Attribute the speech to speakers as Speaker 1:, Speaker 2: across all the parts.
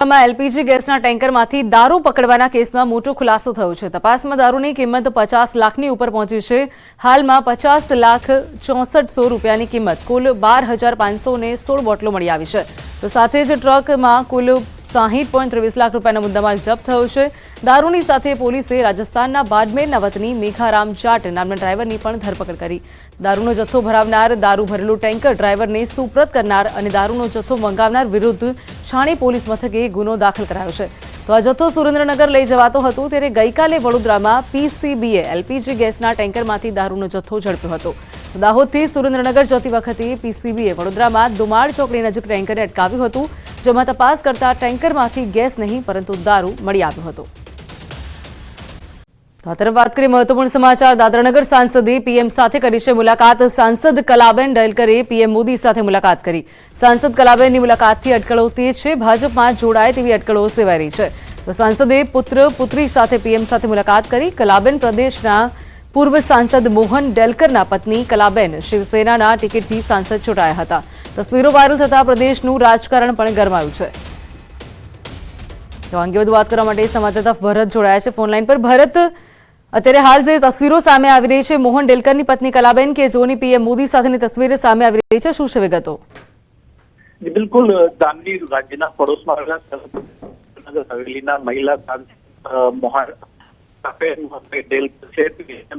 Speaker 1: LPG ગેસના ટેન્કરમાંથી દારૂ પકડવાના કેસમાં મોટો ખુલાસો થયો છે। તપાસમાં દારૂની કિંમત 50 લાખની ઉપર પહોંચી છે। હાલમાં 50,64,100 રૂપિયાની કિંમત કુલ 12,516 બોટલો મળી આવી છે। તો સાથે જ ટ્રકમાં કુલ 60.23 લાખ રૂપિયાનો મુદ્દામાલ જપ્ત થયો છે। દારૂની સાથે પોલીસે રાજસ્થાનના બાડમેરના વતની મેઘારામ જાટ નામના ડ્રાઈવરની પણ ધરપકડ કરી। દારૂનો જથ્થો ભરાવનાર, દારૂ ભરેલું ટેન્કર ડ્રાઈવરને સુપ્રત કરનાર અને દારૂનો જથ્થો મંગાવનાર વિરુદ્ધ છાણી પોલીસ મથકે ગુનો દાખલ કરાયો છે। તો આ જથ્થો સુરેન્દ્રનગર લઈ જવાતો હતો ત્યારે ગઈકાલે વડોદરામાં પીસીબીએ એલપીજી ગેસના ટેન્કરમાંથી દારૂનો જથ્થો ઝડપ્યો હતો। દાહોદથી સુરેન્દ્રનગર જતી વખતે પીસીબીએ વડોદરામાં દુમાળ ચોકડી નજીક ટેન્કરને અટકાવ્યું હતું, જેમાં તપાસ કરતા ટેન્કરમાંથી ગેસ નહીં પરંતુ દારૂ મળી આવ્યો હતો। તો આ તરફ વાત કરીએ મહત્વપૂર્ણ સમાચાર। દાદરાનગર સાંસદે પીએમ સાથે કરી છે મુલાકાત। સાંસદ કલાબેન ડેલકરે પીએમ મોદી સાથે મુલાકાત કરી। સાંસદ કલાબેનની મુલાકાતથી અટકળો તેજ છે, ભાજપમાં જોડાય તેવી અટકળો સેવાઈ રહી છે। તો સાંસદે પુત્ર પુત્રી સાથે પીએમ સાથે મુલાકાત કરી। કલાબેન પ્રદેશના પૂર્વ સાંસદ મોહન ડેલકરના પત્ની કલાબેન શિવસેનાના ટિકિટથી સાંસદ ચૂંટાયા હતા। તસવીરો વાયરલ થતા પ્રદેશનું રાજકારણ પણ ગરમાયું છે। તો અંગે વધુ વાત કરવા માટે સંવાદદાતા ભરત જોડાયા છે ફોનલાઈન પર। ભરત, અત્યારે હાલ જે તસવીરો સામે આવી રહી છે મોહન ડેલકરની પત્ની કલાબેન કે જેઓની પીએમ મોદી સાથેની તસવીર સામે આવી રહી છે, શું છે વિગતો?
Speaker 2: બિલકુલ, દાંડી રાજ્યના પડોશમાં આવેલા હવેલીના મહિલા સાંસદ મોહન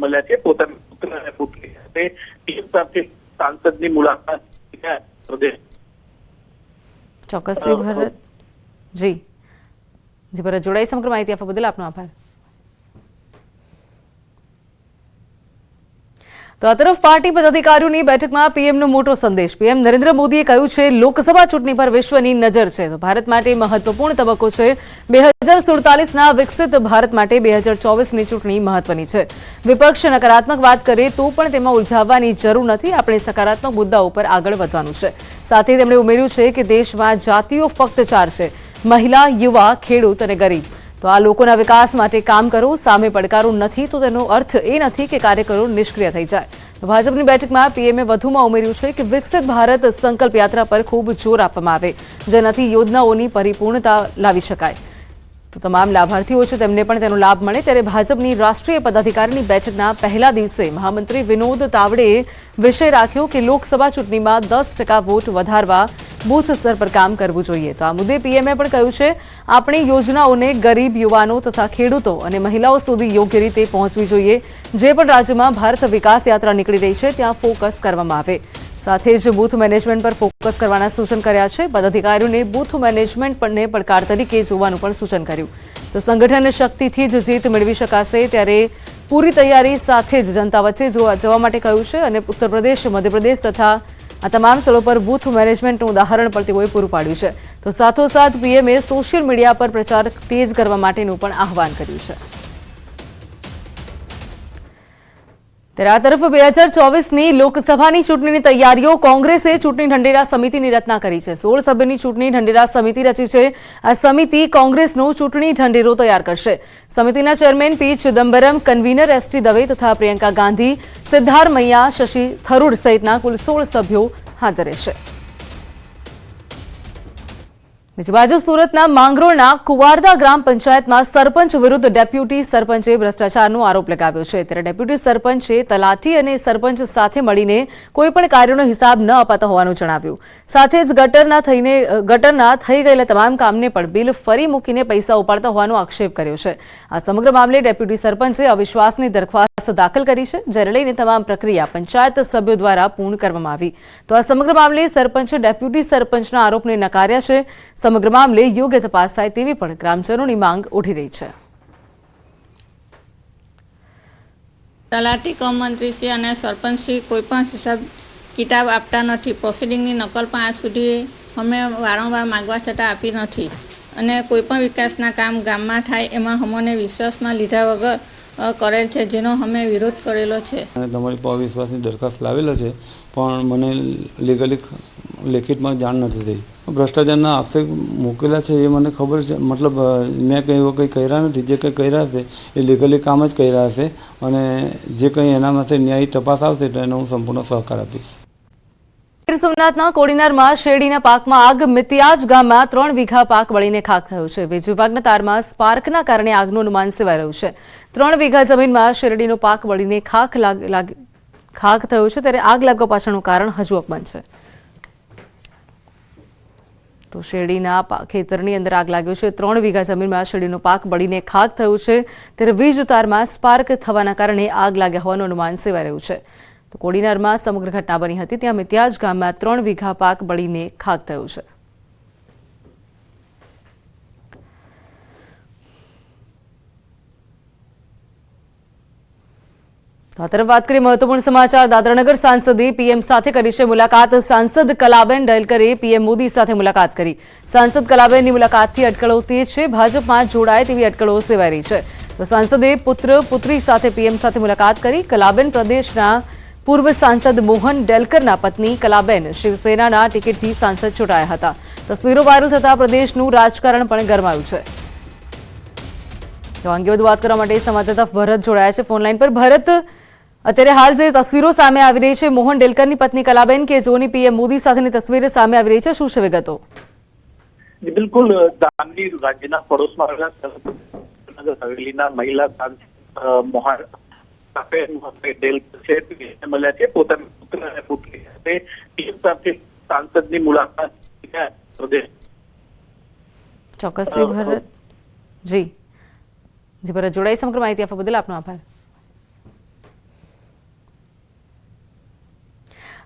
Speaker 2: મળ્યા છે। પોતાના પુત્ર અને પુત્રી સાથે પીએમ સાથે સાંસદની મુલાકાત
Speaker 1: ચોક્કસથી ભરત જી ભરત જોડાઈ સમગ્ર માહિતી આપવા બદલ આપનો આભાર। તો આ તરફ પાર્ટી પદાધિકારીઓની બેઠકમાં પીએમનો મોટો સંદેશ। પીએમ નરેન્દ્ર મોદીએ કહ્યું છે લોકસભા ચૂંટણી પર વિશ્વની નજર છે। તો ભારત માટે મહત્વપૂર્ણ તબક્કો છે। 2047ના વિકસિત ભારત માટે 2024ની ચૂંટણી મહત્વની છે। વિપક્ષ નકારાત્મક વાત કરે તો પણ તેમાં ઉલઝાવવાની જરૂર નથી। આપણે સકારાત્મક મુદ્દાઓ પર આગળ વધવાનું છે। સાથે તેમણે ઉમેર્યું છે કે દેશમાં જાતિઓ ફક્ત 4 છે: મહિલા, યુવા, ખેડૂત અને ગરીબ। તો આ લોકોના વિકાસ માટે કામ કરો। સામે પડકારો નથી તો તેનો અર્થ એ નથી કે કાર્યકરો નિષ્ક્રિય થઈ જાય। તો ભાજપની બેઠકમાં પીએમએ વધુમાં ઉમેર્યું છે કે વિકસિત ભારત સંકલ્પ યાત્રા પર ખૂબ જોર આપવામાં આવે, જેનાથી યોજનાઓની પરિપૂર્ણતા લાવી શકાય। તો તમામ લાભાર્થીઓ છે તેમને પણ તેનો લાભ મળે। ત્યારે ભાજપની રાષ્ટ્રીય પદાધિકારીની બેઠકના પહેલા દિવસે મહામંત્રી વિનોદ તાવડેએ વિષય રાખ્યો કે લોકસભા ચૂંટણીમાં 10% વોટ વધારવા બૂથ સ્તર પર કામ કરવું જોઈએ। તો આ મુદ્દે પીએમએ પણ કહ્યું છે આપણી યોજનાઓને ગરીબ, યુવાનો તથા ખેડૂતો અને મહિલાઓ સુધી યોગ્ય રીતે પહોંચવી જોઈએ। જે પણ રાજ્યમાં ભારત વિકાસ યાત્રા નીકળી રહી છે ત્યાં ફોકસ કરવામાં આવે। સાથે જ બૂથ મેનેજમેન્ટ પર ફોકસ કરવાના સૂચન કર્યા છે। પદાધિકારીઓને બૂથ મેનેજમેન્ટ પરને પડકાર તરીકે જોવાનું પણ સૂચન કર્યું। તો સંગઠન શક્તિથી જ જીત મેળવી શકાશે, ત્યારે પૂરી તૈયારી સાથે જ જનતા વચ્ચે જવા માટે કહ્યું છે। અને ઉત્તર પ્રદેશ, મધ્યપ્રદેશ તથા આ તમામ સ્થળો પર બૂથ મેનેજમેન્ટનું ઉદાહરણ પણ તેઓએ પૂરું પાડ્યું છે। તો સાથોસાથ પીએમએ સોશિયલ મીડિયા પર પ્રચાર તેજ કરવા માટેનું પણ આહવાન કર્યું છે। ત્યારે આ તરફ 2024ની લોકસભાની ચૂંટણીની તૈયારીઓ। કોંગ્રેસે ચૂંટણી ઢંઢેરા સમિતિની રચના કરી છે। 16 સભ્યોની ચૂંટણી ઢંઢેરા સમિતિ રચી છે। આ સમિતિ કોંગ્રેસનો ચૂંટણી ઢંઢેરો તૈયાર કરશે। સમિતિના ચેરમેન પી ચિદમ્બરમ, કન્વીનર એસટી દવે તથા પ્રિયંકા ગાંધી, સિદ્ધારમૈયા, શશી થરૂર સહિતના કુલ 16 સભ્યો હાજર રહેશે। બીજી બાજુ સુરતના માંગરોળના કુવારદા ગ્રામ પંચાયતમાં સરપંચ વિરુદ્ધ ડેપ્યુટી સરપંચે ભ્રષ્ટાચારનો આરોપ લગાવ્યો છે। ત્યારે ડેપ્યુટી સરપંચે તલાટી અને સરપંચ સાથે મળીને કોઈપણ કાર્યોનો હિસાબ ન અપાતા હોવાનું જણાવ્યું। સાથે જ ગટરના થઈ ગયેલા તમામ કામને પણ બિલ ફરી મૂકીને પૈસા ઉપાડતા હોવાનો આક્ષેપ કર્યો છે। આ સમગ્ર મામલે ડેપ્યુટી સરપંચે અવિશ્વાસની દરખાસ્ત દાખલ કરી છે, જેને લઈને તમામ પ્રક્રિયા પંચાયત સભ્યો દ્વારા પૂર્ણ કરવામાં આવી। તો આ સમગ્ર મામલે સરપંચે ડેપ્યુટી સરપંચના આરોપને નકાર્યા છે। સમગ્ર મામલે યોગ્ય તપાસ થાય તેવી પણ ગ્રામજનોની માંગ ઉઠી રહી છે।
Speaker 3: તલાટી કમ મંત્રીશ્રી અને સરપંચશ્રી કોઈ પણ હિસાબ કિતાબ આપતા નથી। પ્રોસિડિંગની નકલ પણ આજ સુધી અમે વારંવાર માગવા છતાં આપી નથી। અને કોઈ પણ વિકાસના કામ ગામમાં થાય એમાં અમને વિશ્વાસમાં લીધા વગર કરેલ છે, જેનો અમે વિરોધ કરેલો છે।
Speaker 4: તમારી પર અવિશ્વાસની દરખાસ્ત લાવેલો છે, પણ મને લીગલી લેખિતમાં જાણ નથી થઈ। ભ્રષ્ટાચારના આક્ષેપ મૂકેલા છે એ મને ખબર છે, મતલબ મેં કંઈ કર્યા નથી। જે કંઈ કર્યા હશે એ લીગલી કામ જ કર્યા હશે, અને જે કંઈ એના માટે ન્યાયી તપાસ આવશે તો એનો હું સંપૂર્ણ સહકાર આપીશ।
Speaker 1: ગીર સોમનાથના કોડીનારમાં શેરડીના પાકમાં આગ મિતિયાજ ગામમાં 3 વીઘા પાક બળીને ખાખ થયો છે. વીજ વિભાગના તારમાં સ્પાર્કના કારણે આગનું અનુમાન સેવાઈ રહ્યું છે. 3 વીઘા જમીનમાં શેરડીનો પાક બળીને ખાખ થયો છે, ત્યારે આગ લાગવા પાછળનું કારણ હજુ અકબંધ છે. તો શેરડીના ખેતરની અંદર આગ લાગ્યો છે. 3 વીઘા જમીનમાં શેરડીનો પાક બળીને ખાખ થયો છે, ત્યારે વીજ તારમાં સ્પાર્ક થવાના કારણે આગ લાગ્યા હોવાનું અનુમાન સેવાઈ રહ્યું છે. તો કોડીનારમાં સમગ્ર ઘટના બની હતી. ત્યાં મિતિયાજ ગામમાં 3 વીઘા પાક બળીને ખાખ થયો છે. તો આ તરફ વાત કરીએ મહત્વપૂર્ણ સમાચાર. દાદરાનગર સાંસદે પીએમ સાથે કરી છે મુલાકાત. સાંસદ કલાબેન ડેલકરે પીએમ મોદી સાથે મુલાકાત કરી. સાંસદ કલાબેનની મુલાકાતથી અટકળો તેજ છે. ભાજપમાં જોડાય તેવી અટકળો સેવાઈ રહી છે. તો સાંસદે પુત્ર પુત્રી સાથે પીએમ સાથે મુલાકાત કરી. કલાબેન પ્રદેશના પૂર્વ સાંસદ મોહન ડેલકરના પત્ની કલાબેન શિવસેનાના ટિકિટથી સાંસદ ચૂંટાયા હતા. તસવીરો વાયરલ થતા પ્રદેશનું રાજકારણ પણ ગરમાયું છે. તો અંગે વધુ વાત કરવા માટે સંવાદદાતા ભરત જોડાયા છે ફોનલાઈન પર. ભરત, અત્યારે હાલ જે તસવીરો સામે આવી રહી છે મોહન ડેલકરની પત્ની કલાબેન કે જેઓની પીએમ મોદી સાથેની તસવીર સામે આવી રહી છે, શું છે વિગતો?
Speaker 2: બિલકુલ, દાંડી રાજ્યના પડોશમાં આવેલા હવેલીના મહિલા સાંસદ મોહન મળ્યા છે. પોતાના પુત્ર અને પુત્રી સાથે પીએમ સાથે સાંસદની મુલાકાત.
Speaker 1: ચોક્કસથી ભરત જી ભરત જોડાઈ સમગ્ર માહિતી આપવા બદલ આપનો આભાર.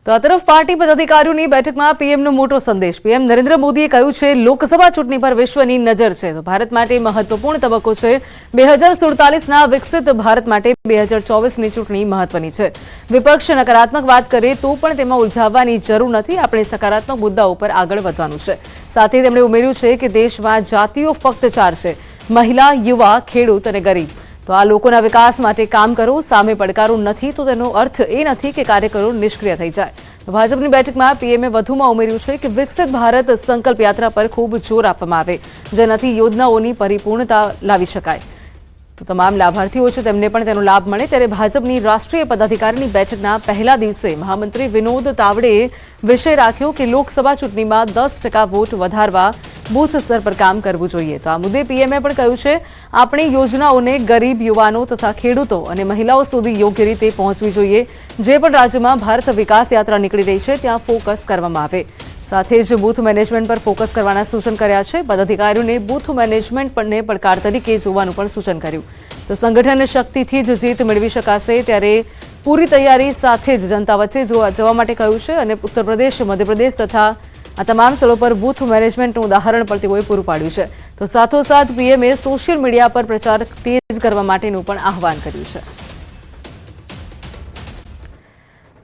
Speaker 1: તો આ તરફ પાર્ટી પદાધિકારીઓની બેઠકમાં પીએમનો મોટો સંદેશ. પીએમ નરેન્દ્ર મોદીએ કહ્યું છે લોકસભા ચૂંટણી પર વિશ્વની નજર છે. તો ભારત માટે મહત્વપૂર્ણ તબક્કો છે. 2047ના વિકસિત ભારત માટે 2024ની ચૂંટણી મહત્વની છે. વિપક્ષ નકારાત્મક વાત કરે તો પણ તેમાં ઉલઝાવવાની જરૂર નથી. આપણે સકારાત્મક મુદ્દાઓ પર આગળ વધવાનું છે. સાથે તેમણે ઉમેર્યું છે કે દેશમાં જાતિઓ ફક્ત 4 છે: મહિલા, યુવા, ખેડૂત અને ગરીબ. તો આ લોકોના વિકાસ માટે કામ કરો. સામે પડકારો નથી તો તેનો અર્થ એ નથી કે કાર્યકરો નિષ્ક્રિય થઈ જાય. તો ભાજપની બેઠકમાં પીએમએ વધુમાં ઉમેર્યું છે કે વિકસિત ભારત સંકલ્પ યાત્રા પર ખૂબ જોર આપવામાં આવે, જેનાથી યોજનાઓની પરિપૂર્ણતા લાવી શકાય. તો તમામ લાભાર્થીઓ છે તેમને પણ તેનો લાભ મળે. ત્યારે ભાજપની રાષ્ટ્રીય પદાધિકારીની બેઠકના પહેલા દિવસે મહામંત્રી વિનોદ તાવડેએ વિષય રાખ્યો કે લોકસભા ચૂંટણીમાં 10% વોટ વધારવા બૂથ સ્તર પર કામ કરવું જોઈએ. તો આ મુદ્દે પીએમએ પણ કહ્યું છે આપણી યોજનાઓને ગરીબ, યુવાનો તથા ખેડૂતો અને મહિલાઓ સુધી યોગ્ય રીતે પહોંચવી જોઈએ. જે પણ રાજ્યમાં ભારત વિકાસ યાત્રા નીકળી રહી છે ત્યાં ફોકસ કરવામાં આવે. સાથે જ બૂથ મેનેજમેન્ટ પર ફોકસ કરવાના સૂચન કર્યા છે. પદાધિકારીઓને બૂથ મેનેજમેન્ટ પરને પડકાર તરીકે જોવાનું પણ સૂચન કર્યું. તો સંગઠન શક્તિથી જ જીત મેળવી શકાશે, ત્યારે પૂરી તૈયારી સાથે જ જનતા વચ્ચે જવા માટે કહ્યું છે. અને ઉત્તર પ્રદેશ, મધ્યપ્રદેશ તથા આ તમામ સ્થળો પર બૂથ મેનેજમેન્ટનું ઉદાહરણ પણ તેઓએ પૂરું પાડ્યું છે. તો સાથોસાથ પીએમએ સોશિયલ મીડિયા પર પ્રચાર તેજ કરવા માટેનું પણ આહવાન કર્યું છે.